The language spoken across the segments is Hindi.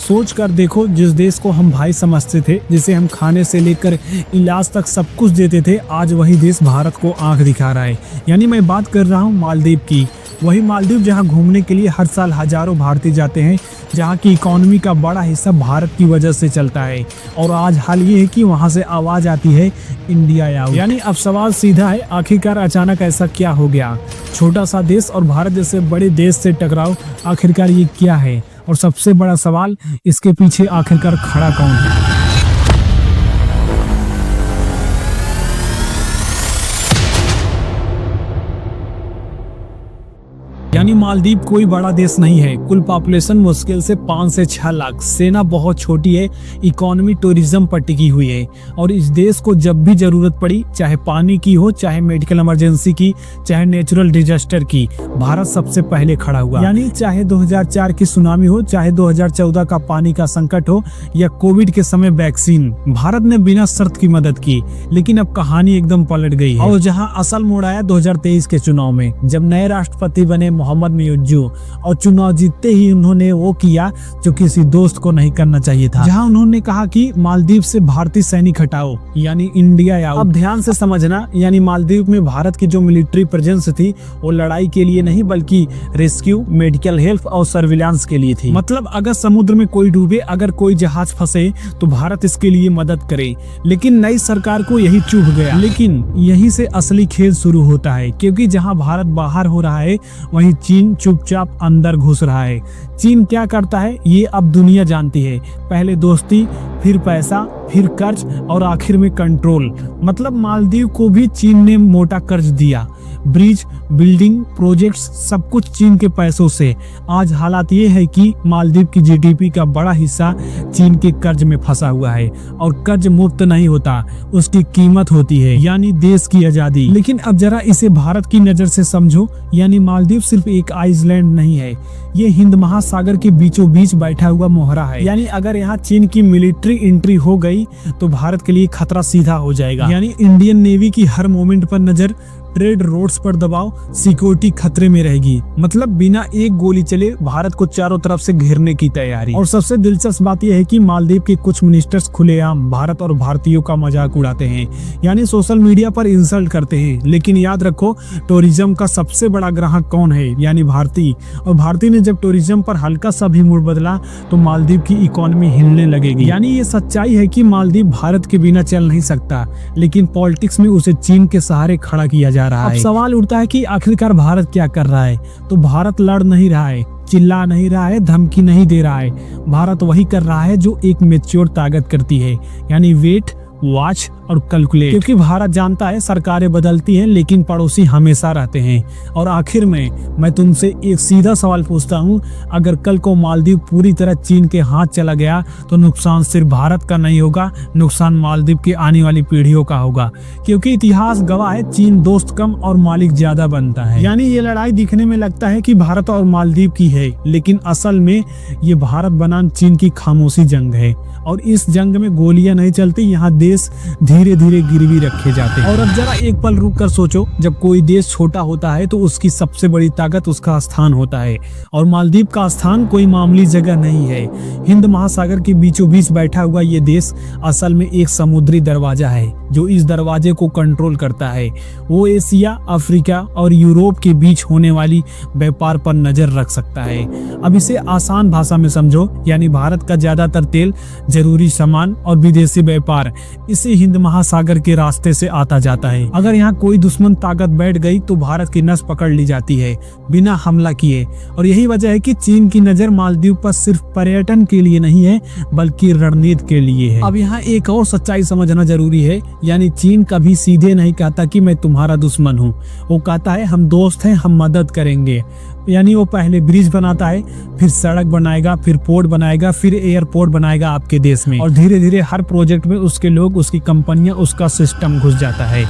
सोच कर देखो, जिस देश को हम भाई समझते थे, जिसे हम खाने से लेकर इलाज तक सब कुछ देते थे, आज वही देश भारत को आंख दिखा रहा है। यानी मैं बात कर रहा हूँ मालदीव की। वही मालदीव जहाँ घूमने के लिए हर साल हजारों भारतीय जाते हैं, जहाँ की इकोनॉमी का बड़ा हिस्सा भारत की वजह से चलता है। और आज हाल ये है कि वहाँ से आवाज आती है इंडिया आउट। यानी अब सवाल सीधा है, आखिरकार अचानक ऐसा क्या हो गया? छोटा सा देश और भारत जैसे बड़े देश से टकराव, आखिरकार ये क्या है? और सबसे बड़ा सवाल, इसके पीछे आखिरकार खड़ा कौन है? यानी मालदीव कोई बड़ा देश नहीं है। कुल पॉपुलेशन मुश्किल से 5 से 6 लाख, सेना बहुत छोटी है, इकोनॉमी टूरिज्म पर टिकी हुई है। और इस देश को जब भी जरूरत पड़ी, चाहे पानी की हो, चाहे मेडिकल इमरजेंसी की, चाहे नेचुरल डिजास्टर की, भारत सबसे पहले खड़ा हुआ। यानी चाहे 2004 की सुनामी हो, चाहे 2014 का पानी का संकट हो, या कोविड के समय वैक्सीन, भारत ने बिना शर्त की मदद की। लेकिन अब कहानी एकदम पलट गई है। और जहाँ असल मोड़ आया 2023 के चुनाव में, जब नए राष्ट्रपति बने मोहम्मद मिर्ज़ी, और चुनाव जीतते ही उन्होंने वो किया जो किसी दोस्त को नहीं करना चाहिए था। जहां उन्होंने कहा कि मालदीव से भारतीय सैनिक हटाओ, यानी इंडिया आउट। अब ध्यान से समझना, यानी मालदीव में भारत की जो मिलिट्री प्रेजेंस थी, वो लड़ाई के लिए नहीं बल्कि रेस्क्यू, मेडिकल हेल्प और सर्विलांस के लिए थी। मतलब अगर समुद्र में कोई डूबे, अगर कोई जहाज फंसे, तो भारत इसके लिए मदद करे। लेकिन नई सरकार को यही चुभ गया। लेकिन यही से असली खेल शुरू होता है, क्योंकि जहां भारत बाहर हो रहा है, वहीं चीन चुपचाप अंदर घुस रहा है। चीन क्या करता है ये अब दुनिया जानती है। पहले दोस्ती, फिर पैसा, फिर कर्ज और आखिर में कंट्रोल। मतलब मालदीव को भी चीन ने मोटा कर्ज दिया। ब्रिज, बिल्डिंग, प्रोजेक्ट्स, सब कुछ चीन के पैसों से। आज हालात ये है कि मालदीव की जीडीपी का बड़ा हिस्सा चीन के कर्ज में फंसा हुआ है। और कर्ज मुफ्त नहीं होता, उसकी कीमत होती है, यानी देश की आजादी। लेकिन अब जरा इसे भारत की नजर से समझो। यानी मालदीव सिर्फ एक आइसलैंड नहीं है, ये हिंद महासागर के बीचों बीच बैठा हुआ मोहरा है। यानी अगर यहाँ चीन की मिलिट्री एंट्री हो गई तो भारत के लिए खतरा सीधा हो जाएगा। यानी इंडियन नेवी की हर मोमेंट पर नजर, ट्रेड रोड्स पर दबाव, सिक्योरिटी खतरे में रहेगी। मतलब बिना एक गोली चले भारत को चारों तरफ से घेरने की तैयारी। और सबसे दिलचस्प बात यह है कि मालदीव के कुछ मिनिस्टर्स खुलेआम भारत और भारतीयों का मजाक उड़ाते हैं, यानी सोशल मीडिया पर इंसल्ट करते हैं। लेकिन याद रखो, टूरिज्म का सबसे बड़ा ग्राहक कौन है? यानी भारतीय। और भारतीय ने जब टूरिज्म पर हल्का सा भी मूड बदला तो मालदीव की इकोनॉमी हिलने लगेगी। यानी ये सच्चाई है कि मालदीव भारत के बिना चल नहीं सकता, लेकिन पॉलिटिक्स में उसे चीन के सहारे खड़ा किया जा रहा है। अब सवाल उठता है कि आखिरकार भारत क्या कर रहा है? तो भारत लड़ नहीं रहा है, चिल्ला नहीं रहा है, धमकी नहीं दे रहा है। भारत वही कर रहा है जो एक मैच्योर ताकत करती है, यानी वेट, वॉच और कैलकुलेट। क्योंकि भारत जानता है सरकारें बदलती हैं, लेकिन पड़ोसी हमेशा रहते हैं। और आखिर में मैं तुमसे एक सीधा सवाल पूछता हूँ, अगर कल को मालदीव पूरी तरह चीन के हाथ चला गया तो नुकसान सिर्फ भारत का नहीं होगा, नुकसान मालदीव की आने वाली पीढ़ियों का होगा। क्योंकि इतिहास गवाह है, चीन दोस्त कम और मालिक ज्यादा बनता है। यानी ये लड़ाई दिखने में लगता है कि भारत और मालदीव की है, लेकिन असल में ये भारत बनाम चीन की खामोशी जंग है। और इस जंग में गोलियां नहीं चलती, यहाँ देश धीरे धीरे गिरवी रखे जाते हैं। और अब जरा एक पल रुक कर सोचो, जब कोई देश छोटा होता है तो उसकी सबसे बड़ी ताकत उसका स्थान होता है। और मालदीव का स्थान कोई मामूली जगह नहीं है। हिंद महासागर के बीचों बीच बैठा हुआ ये देश असल में एक समुद्री दरवाजा है, जो इस दरवाजे को कंट्रोल करता है। वो एशिया, अफ्रीका और यूरोप के बीच होने वाली व्यापार पर नजर रख सकता है। अब इसे आसान भाषा में समझो, यानी भारत का ज्यादातर तेल, जरूरी सामान और विदेशी व्यापार इसी हिंद महासागर के रास्ते से आता जाता है। अगर यहाँ कोई दुश्मन ताकत बैठ गई तो भारत की नस पकड़ ली जाती है बिना हमला किए। और यही वजह है कि चीन की नजर मालदीव पर सिर्फ पर्यटन के लिए नहीं है, बल्कि रणनीति के लिए है। अब यहाँ एक और सच्चाई समझना जरूरी है, यानी चीन कभी सीधे नहीं कहता कि मैं तुम्हारा दुश्मन हूँ। वो कहता है हम दोस्त हैं, हम मदद करेंगे। यानी वो पहले ब्रिज बनाता है, फिर सड़क बनाएगा, फिर पोर्ट बनाएगा, फिर एयरपोर्ट बनाएगा आपके देश में। और धीरे धीरे हर प्रोजेक्ट में उसके लोग, उसकी कंपनियां, उसका सिस्टम घुस जाता है।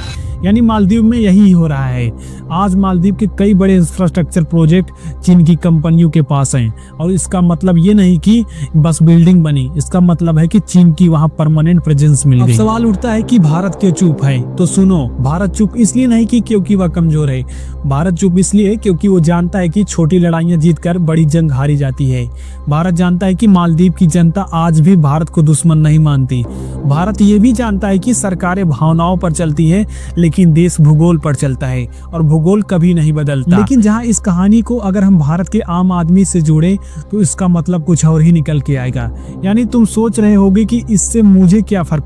यानी मालदीव में यही हो रहा है। आज मालदीव के कई बड़े इंफ्रास्ट्रक्चर प्रोजेक्ट चीन की कंपनियों के पास हैं और इसका मतलब ये नहीं कि बस बिल्डिंग बनी, इसका मतलब है कि चीन की वहाँ परमानेंट प्रेजेंस मिल गई। अब सवाल उठता है कि भारत क्यों चुप है? तो सुनो, भारत चुप इसलिए नहीं कि क्योंकि वह कमजोर है, भारत चुप इसलिए क्योंकि वो जानता है कि छोटी लड़ाइयां जीतकर बड़ी जंग हारी जाती है। भारत जानता है कि मालदीव की जनता आज भी भारत को दुश्मन नहीं मानती। भारत ये भी जानता है कि सरकारें भावनाओं पर चलती है लेकिन देश भूगोल पर चलता है और भूगोल कभी नहीं बदलता। लेकिन जहां इस कहानी को अगर हम भारत के आम आदमी से जोड़े तो इसका मतलब कुछ और ही निकल के आएगा। यानी तुम सोच रहे होगे कि इससे मुझे क्या फर्क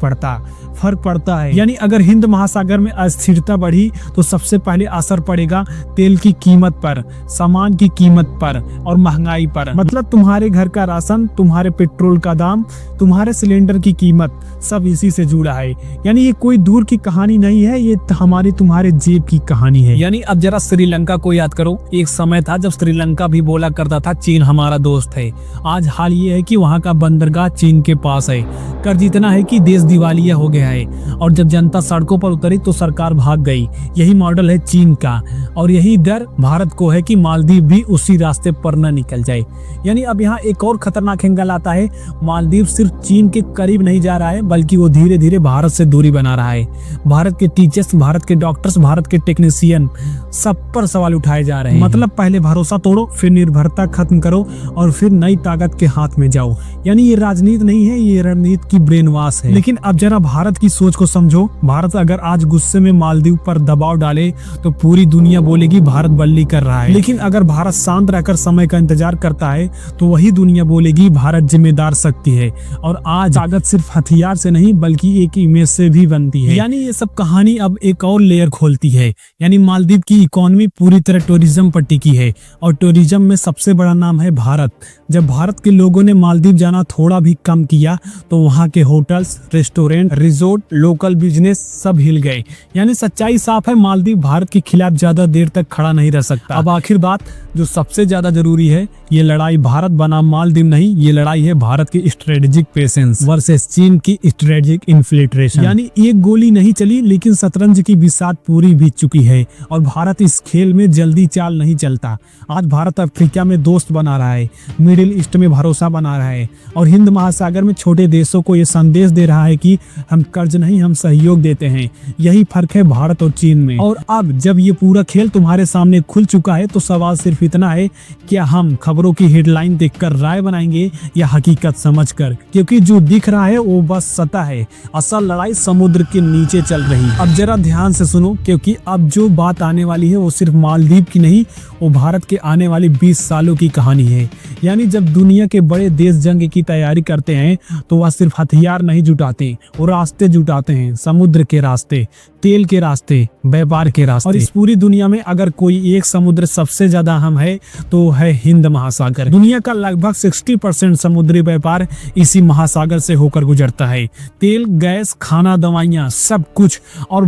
पड़ता है। यानी अगर हिंद महासागर में अस्थिरता बढ़ी तो सबसे पहले असर पड़ेगा तेल की कीमत पर, सामान की कीमत पर और महंगाई पर। मतलब तुम्हारे घर का राशन, तुम्हारे पेट्रोल का दाम, तुम्हारे सिलेंडर की कीमत, सब इसी से जुड़ा है। यानी ये कोई दूर की कहानी नहीं है, ये हमारी तुम्हारे जेब की कहानी है। यानी अब जरा श्रीलंका को याद करो, एक समय था जब श्रीलंका भी बोला करता था चीन हमारा दोस्त है। आज हाल ये है कि वहाँ का बंदरगाह चीन के पास है, कर्ज इतना है कि देश दिवालिया हो गया है और जब जनता सड़कों पर उतरी तो सरकार भाग गई। यही मॉडल है चीन का और यही डर भारत को है कि मालदीव भी उसी रास्ते पर न निकल जाए। यानी अब यहाँ एक और खतरनाक एंगल आता है, मालदीव सिर्फ चीन के करीब नहीं जा रहा है बल्कि वो धीरे धीरे भारत से दूरी बना रहा है। भारत के टीचर्स, भारत के डॉक्टर्स, भारत के टेक्नीशियन, सब पर सवाल उठाए जा रहे हैं। मतलब पहले भरोसा तोड़ो, फिर निर्भरता खत्म करो और फिर नई ताकत के हाथ में जाओ। यानी ये राजनीति नहीं है, ये रणनीति की ब्रेन वॉश है। लेकिन अब जरा भारत की सोच को समझो। भारत अगर आज गुस्से में मालदीव पर दबाव डाले तो पूरी दुनिया बोलेगी भारत बल्ली कर रहा है। लेकिन अगर भारत शांत रहकर समय का इंतजार करता है तो वही दुनिया बोलेगी भारत जिम्मेदार शक्ति है। और आज ताकत सिर्फ हथियार से नहीं बल्कि एक इमेज से भी बनती है। यानी ये सब कहानी अब एक और लेयर खोलती है। यानी मालदीव की इकोनॉमी पूरी तरह टूरिज्म पर टिकी है और टूरिज्म में सबसे बड़ा नाम है भारत। जब भारत के लोगों ने मालदीव जाना थोड़ा भी कम किया तो वहाँ के hotels, restaurant, resort, local business सब हिल गए। यानी सच्चाई साफ है, मालदीव भारत के खिलाफ ज्यादा देर तक खड़ा नहीं रह सकता। अब आखिर बात जो सबसे ज्यादा जरूरी है, ये लड़ाई भारत बनाम मालदीव नहीं, ये लड़ाई है भारत की स्ट्रेटेजिक पेशेंस वर्सेस चीन की स्ट्रेटेजिक इन्फिल्ट्रेशन। यानी एक गोली नहीं चली लेकिन शतरंज की बिसात पूरी बीत चुकी है और भारत इस खेल में जल्दी चाल नहीं चलता। आज भारत अफ्रीका में दोस्त बना रहा है, मिडिल ईस्ट में भरोसा बना रहा है और हिंद महासागर में छोटे देशों को ये संदेश दे रहा है कि हम कर्ज नहीं, हम सहयोग देते हैं। यही फर्क है भारत और चीन में। और अब जब ये पूरा खेल तुम्हारे सामने खुल चुका है तो सवाल सिर्फ इतना है, क्या हम खबरों की हेडलाइन देखकर राय बनाएंगे या हकीकत समझकर? क्योंकि जो दिख रहा है वो बस सतह है, असल लड़ाई समुद्र के नीचे चल रही है। अब जरा ध्यान से सुनो क्योंकि अब जो बात आने वाली है वो सिर्फ मालदीव की नहीं, वो भारत के आने वाली 20 सालों की कहानी है। यानी जब दुनिया के बड़े देश जंग की तैयारी करते हैं तो वह सिर्फ हथियार नहीं जुटाते, वो रास्ते जुटाते हैं, समुद्र के रास्ते, तेल के रास्ते, व्यापार के रास्ते। और इस पूरी दुनिया में अगर कोई एक समुद्र सबसे ज्यादा अहम है तो है हिंद महासागर। दुनिया का लगभग 60% समुद्री व्यापार इसी महासागर से होकर गुजरता है। तेल, गैस, खाना, दवाइयाँ, सब कुछ। और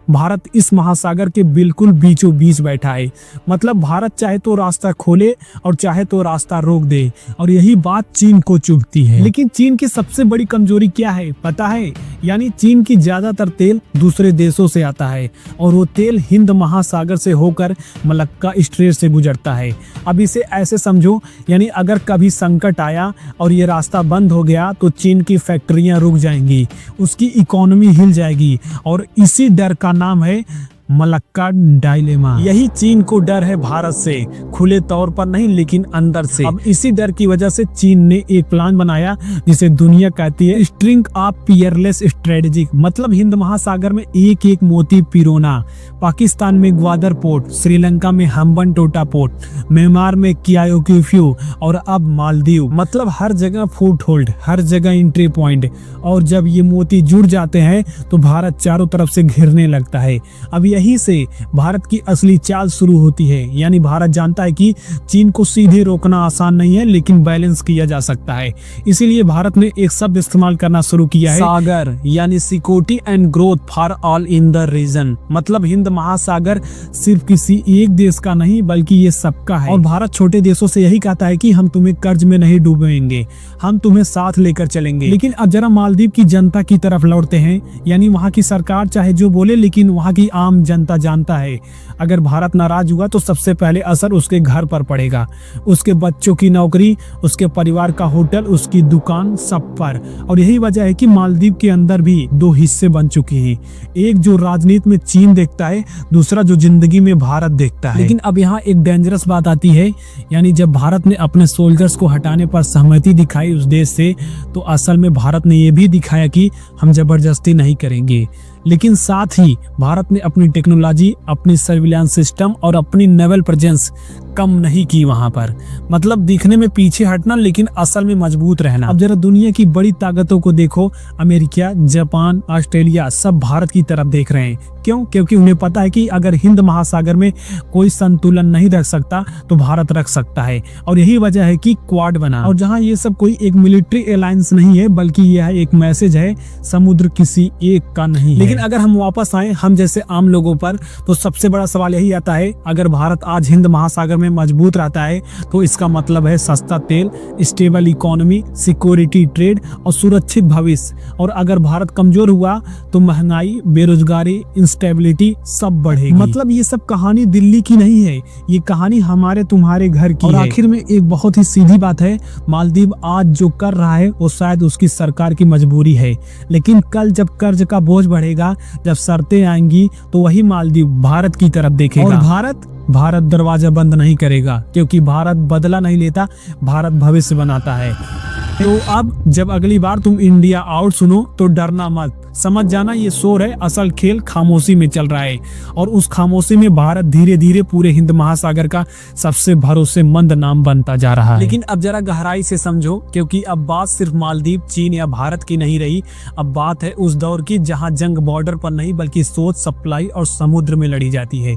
भारत इस महासागर के बिल्कुल बीचों बीच बैठा है। मतलब भारत चाहे तो रास्ता खोले और चाहे तो रास्ता रोक दे और यही बात चीन को चुभती है। लेकिन चीन की सबसे बड़ी कमजोरी क्या है पता है? यानी चीन की ज्यादातर तेल दूसरे देशों से आता है और वो तेल हिंद महासागर से होकर मलक्का स्ट्रेट से गुजरता है। अब इसे ऐसे समझो, यानी अगर कभी संकट आया और ये रास्ता बंद हो गया तो चीन की फैक्ट्रियां रुक जाएंगी, उसकी इकोनॉमी हिल जाएगी और इसी डर का नाम है मलक्का डायलेमा। यही चीन को डर है भारत से, खुले तौर पर नहीं लेकिन अंदर से। अब इसी डर की वजह से चीन ने एक प्लान बनाया जिसे दुनिया कहती है स्ट्रिंग ऑफ पियरलेस स्ट्रेटेजी। मतलब हिंद महासागर में एक एक मोती पिरोना, पाकिस्तान में ग्वादर पोर्ट, श्रीलंका में हम्बनटोटा पोर्ट, म्यांमार में कियाओक्यू और अब मालदीव। मतलब हर जगह फुट होल्ड, हर जगह एंट्री पॉइंट। और जब ये मोती जुड़ जाते हैं तो भारत चारों तरफ से घिरने लगता है। अब यहीं से भारत की असली चाल शुरू होती है। यानी भारत जानता है कि चीन को सीधे रोकना आसान नहीं है, लेकिन बैलेंस किया जा सकता है। इसीलिए भारत ने एक शब्द इस्तेमाल करना शुरू किया है, सागर, यानी security and growth for all in the region. मतलब हिंद महासागर सिर्फ किसी एक देश का नहीं बल्कि ये सबका है। और भारत छोटे देशों से यही कहता है कि हम तुम्हें कर्ज में नहीं डूबेंगे, हम तुम्हें साथ लेकर चलेंगे। लेकिन अब जरा मालदीव की जनता की तरफ लौटते हैं। यानी वहाँ की सरकार चाहे जो बोले, लेकिन वहाँ की आम जनता जानता है अगर भारत नाराज हुआ तो सबसे पहले असर उसके घर पर पड़ेगा, उसके बच्चों की नौकरी, उसके परिवार का होटल, उसकी दुकान, सब पर। और यही वजह है कि मालदीव के अंदर भी दो हिस्से बन चुके हैं, एक जो राजनीति में चीन देखता है, दूसरा जो जिंदगी में भारत देखता है। लेकिन अब यहाँ एक डेंजरस बात आती है, यानी जब भारत ने अपने सोल्जर्स को हटाने पर सहमति दिखाई उस देश से, तो असल में भारत ने यह भी दिखाया कि हम जबरदस्ती नहीं करेंगे। लेकिन साथ ही भारत ने अपनी टेक्नोलॉजी, अपनी सर्विलांस सिस्टम और अपनी नेवल प्रेजेंस कम नहीं की वहां पर। मतलब दिखने में पीछे हटना, लेकिन असल में मजबूत रहना। अब जरा दुनिया की बड़ी ताकतों को देखो, अमेरिका, जापान, ऑस्ट्रेलिया सब भारत की तरफ देख रहे हैं। क्यों? क्योंकि उन्हें पता है कि अगर हिंद महासागर में कोई संतुलन नहीं रख सकता तो भारत रख सकता है। और यही वजह है कि क्वाड बना। और जहां ये सब कोई एक मिलिट्री अलायंस नहीं है, बल्कि यह एक मैसेज है, समुद्र किसी एक का नहीं है। लेकिन अगर हम वापस आए हम जैसे आम लोगों पर, तो सबसे बड़ा सवाल यही आता है, अगर भारत आज हिंद महासागर में मजबूत रहता है तो इसका मतलब है सस्ता तेल, स्टेबल इकोनॉमी, सिक्योरिटी, ट्रेड और सुरक्षित भविष्य। और अगर भारत कमजोर हुआ तो महंगाई, बेरोजगारी, इंस्टेबिलिटी सब बढ़ेगी। मतलब ये सब कहानी दिल्ली की नहीं है, ये कहानी हमारे तुम्हारे घर की है। और आखिर में एक बहुत ही सीधी बात है, मालदीव आज जो कर रहा है वो शायद उसकी सरकार की मजबूरी है, लेकिन कल जब कर्ज का बोझ बढ़ेगा, जब शर्तें आएंगी, तो वही मालदीव भारत की तरफ देखेगा। और भारत दरवाजा बंद नहीं करेगा, क्योंकि भारत बदला नहीं लेता, भारत भविष्य बनाता है। तो अब जब अगली बार तुम इंडिया आउट सुनो तो डरना मत, समझ जाना ये शोर है, असल खेल खामोशी में चल रहा है। और उस खामोशी में भारत धीरे धीरे पूरे हिंद महासागर का सबसे भरोसेमंद नाम बनता जा रहा है। लेकिन अब जरा गहराई से समझो, क्योंकि अब बात सिर्फ मालदीव, चीन या भारत की नहीं रही, अब बात है उस दौर की जहां जंग बॉर्डर पर नहीं बल्कि सोच, सप्लाई और समुद्र में लड़ी जाती है।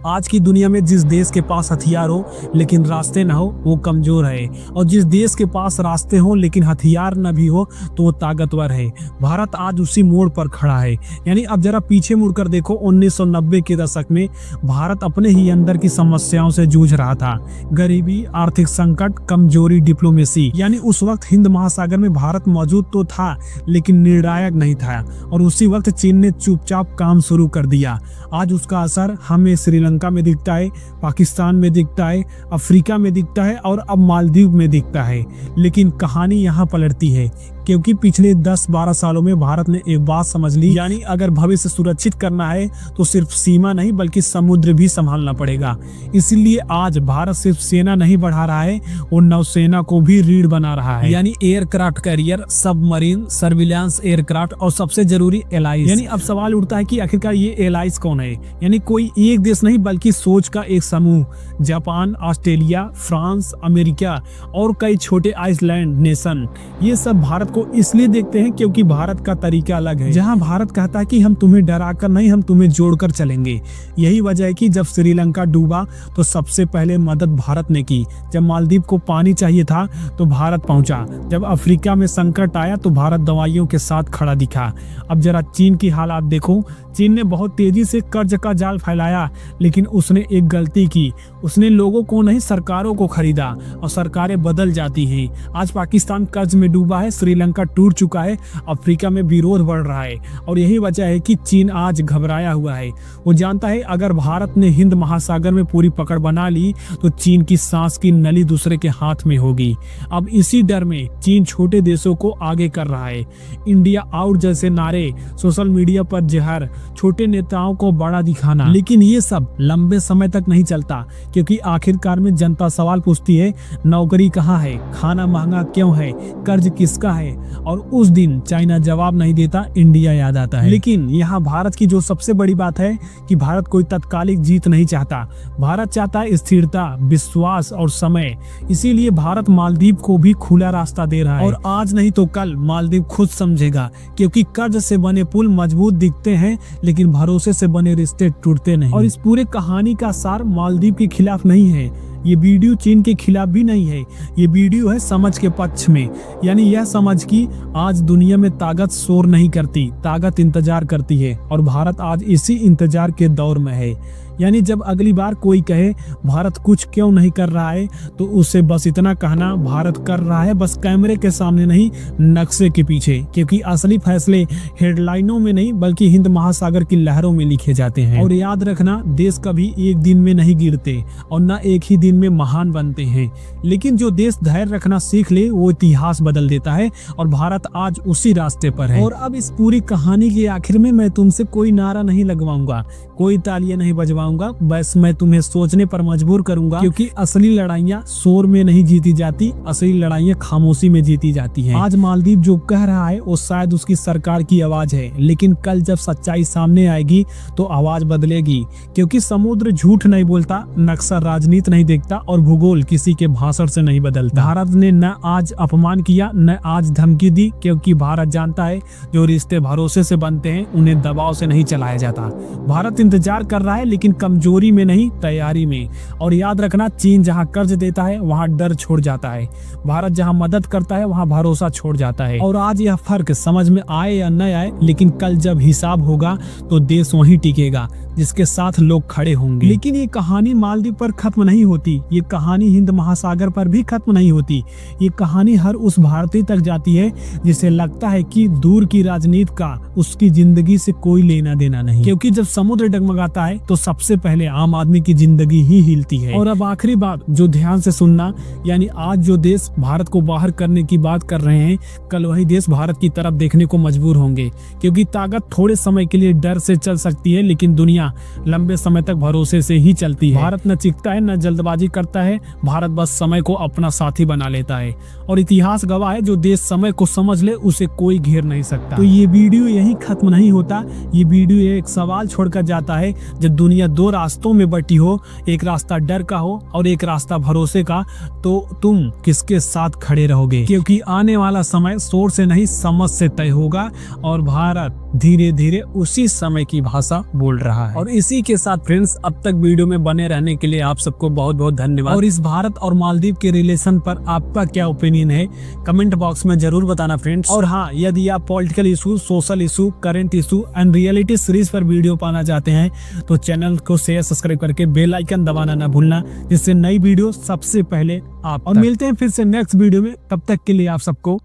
आज की दुनिया में जिस देश के पास हथियार हो लेकिन रास्ते न हो वो कमजोर है, और जिस देश के पास रास्ते हो लेकिन हथियार न भी हो तो वो ताकतवर है। भारत आज उसी मोड़ पर खड़ा है। यानी अब जरा पीछे मुड़कर देखो, 1990 के दशक में भारत अपने ही अंदर की समस्याओं से जूझ रहा था, गरीबी, आर्थिक संकट, कमजोरी, डिप्लोमेसी। यानी उस वक्त हिंद महासागर में भारत मौजूद तो था लेकिन निर्णायक नहीं था, और उसी वक्त चीन ने चुपचाप काम शुरू कर दिया। आज उसका असर हमें श्रीलंका में दिखता है, पाकिस्तान में दिखता है, अफ्रीका में दिखता है और अब मालदीव में दिखता है। लेकिन कहानी यहाँ पलटती है, क्योंकि पिछले 10-12 सालों में भारत ने एक बात समझ ली, यानी अगर भविष्य सुरक्षित करना है तो सिर्फ सीमा नहीं बल्कि समुद्र भी संभालना पड़ेगा। इसलिए आज भारत सिर्फ सेना नहीं बढ़ा रहा है, वो नौसेना को भी रीढ़ बना रहा है। यानी aircraft carrier, submarine, surveillance aircraft और सबसे जरूरी एलाइज। यानी अब सवाल उठता है कि आखिरकार ये एलाइज कौन है? यानी कोई एक देश नहीं बल्कि सोच का एक समूह। जापान, ऑस्ट्रेलिया, फ्रांस, अमेरिका और कई छोटे आइसलैंड नेशन, ये सब भारत को इसलिए देखते हैं क्योंकि भारत का तरीका अलग है। जहां भारत कहता है कि हम तुम्हें डराकर नहीं, हम तुम्हें जोड़कर चलेंगे। यही वजह है कि जब श्रीलंका डूबा तो सबसे पहले मदद भारत ने की। जब मालदीव को पानी चाहिए था तो भारत पहुंचा। जब अफ्रीका में संकट आया तो भारत दवाइयों के साथ खड़ा दिखा। अब जरा चीन की हालात देखो, चीन ने बहुत तेजी से कर्ज का जाल फैलाया, लेकिन उसने एक गलती की, उसने लोगों को नहीं सरकारों को खरीदा, और सरकारें बदल जाती हैं। आज पाकिस्तान कर्ज में डूबा है, श्रीलंका टूट चुका है, अफ्रीका में विरोध बढ़ रहा है, और यही वजह है कि चीन आज घबराया हुआ है। वो जानता है अगर भारत ने हिंद महासागर में पूरी पकड़ बना ली तो चीन की सांस की नली दूसरे के हाथ में होगी। अब इसी डर में चीन छोटे देशों को आगे कर रहा है। इंडिया आउट जैसे नारे, सोशल मीडिया पर जहर, छोटे नेताओं को बड़ा दिखाना। लेकिन ये सब लंबे समय तक नहीं चलता, क्योंकि आखिरकार में जनता सवाल पूछती है, नौकरी कहाँ है, खाना महंगा क्यों है, कर्ज किसका है? और उस दिन चाइना जवाब नहीं देता, इंडिया याद आता है। लेकिन यहाँ भारत की जो सबसे बड़ी बात है कि भारत कोई तत्कालिक जीत नहीं चाहता। भारत चाहता है स्थिरता, विश्वास और समय। इसीलिए भारत मालदीव को भी खुला रास्ता दे रहा है और आज नहीं तो कल मालदीव खुद समझेगा, क्योंकि कर्ज से बने पुल मजबूत दिखते हैं लेकिन भरोसे से बने रिश्ते टूटते नहीं। और इस पूरे कहानी का सार मालदीव के खिलाफ नहीं है, ये वीडियो चीन के खिलाफ भी नहीं है, ये वीडियो है समझ के पक्ष में। यानी यह समझ कि आज दुनिया में ताकत शोर नहीं करती, ताकत इंतजार करती है और भारत आज इसी इंतजार के दौर में है। यानी जब अगली बार कोई कहे भारत कुछ क्यों नहीं कर रहा है, तो उसे बस इतना कहना, भारत कर रहा है, बस कैमरे के सामने नहीं, नक्शे के पीछे। क्योंकि असली फैसले हेडलाइनों में नहीं बल्कि हिंद महासागर की लहरों में लिखे जाते हैं। और याद रखना, देश कभी एक दिन में नहीं गिरते और न एक ही दिन में महान बनते हैं, लेकिन जो देश धैर्य रखना सीख ले वो इतिहास बदल देता है और भारत आज उसी रास्ते पर है। और अब इस पूरी कहानी के आखिर में मैं तुमसे कोई नारा नहीं लगवाऊंगा, कोई तालियां नहीं बजवाऊंगा, बस मैं तुम्हें सोचने पर मजबूर करूंगा, क्योंकि असली लड़ाइयां शोर में नहीं जीती जाती, असली लड़ाइयां खामोशी में जीती जाती हैं। आज मालदीव जो कह रहा है वो शायद उसकी सरकार की आवाज है, लेकिन कल जब सच्चाई सामने आएगी तो आवाज बदलेगी, क्योंकि समुद्र झूठ नहीं बोलता, नक्शा राजनीति नहीं देखता और भूगोल किसी के भाषण से नहीं बदलता। भारत ने न आज अपमान किया न आज धमकी दी, क्योंकि भारत जानता है जो रिश्ते भरोसे से बनते हैं उन्हें दबाव से नहीं चलाया जाता। भारत इंतजार कर रहा है, लेकिन कमजोरी में नहीं, तैयारी में। और याद रखना, चीन जहां कर्ज देता है वहां डर छोड़ जाता है, भारत जहां मदद करता है वहां भरोसा छोड़ जाता है। और आज यह फर्क समझ में आए या न आए, लेकिन कल जब हिसाब होगा तो देश वहीं टिकेगा जिसके साथ लोग खड़े होंगे। लेकिन ये कहानी मालदीव पर खत्म नहीं होती, ये कहानी हिंद महासागर पर भी खत्म नहीं होती। ये कहानी हर उस भारतीय तक जाती है जिसे लगता है कि दूर की राजनीति का उसकी जिंदगी से कोई लेना देना नहीं, क्योंकि जब समुद्र डगमगाता है तो सबसे पहले आम आदमी की जिंदगी ही हिलती है। और अब आखिरी बात जो ध्यान से सुनना, यानी आज जो देश भारत को बाहर करने की बात कर रहे हैं, कल वही देश भारत की तरफ देखने को मजबूर होंगे, क्योंकि ताकत थोड़े समय के लिए डर से चल सकती है, लेकिन दुनिया लंबे समय तक भरोसे से ही चलती है। भारत न चिखता है न जल्दबाजी करता है, भारत बस समय को अपना साथी बना लेता है। और इतिहास गवाह है, जो देश समय को समझ ले उसे कोई घेर नहीं सकता। तो ये वीडियो यही खत्म नहीं होता, ये वीडियो एक सवाल छोड़कर जाता है। जब दुनिया दो रास्तों में बटी हो, एक रास्ता डर का हो और एक रास्ता भरोसे का, तो तुम किसके साथ खड़े रहोगे? क्योंकि आने वाला समय शोर से नहीं समझ से तय होगा और भारत धीरे धीरे उसी समय की भाषा बोल रहा है। और इसी के साथ फ्रेंड्स, अब तक वीडियो में बने रहने के लिए आप सबको बहुत बहुत धन्यवाद। और इस भारत और मालदीव के रिलेशन पर आपका क्या ओपिनियन है, कमेंट बॉक्स में जरूर बताना फ्रेंड्स। और हाँ, यदि आप political issue, social issue, current issue and reality series पर वीडियो पाना चाहते हैं तो चैनल को शेयर, सब्सक्राइब करके बेल आइकन दबाना ना भूलना, जिससे नई वीडियो सबसे पहले आप। और मिलते हैं फिर से नेक्स्ट वीडियो में, तब तक के लिए आप सबको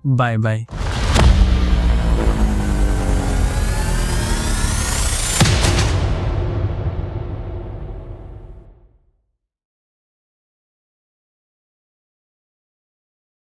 बाय बाय।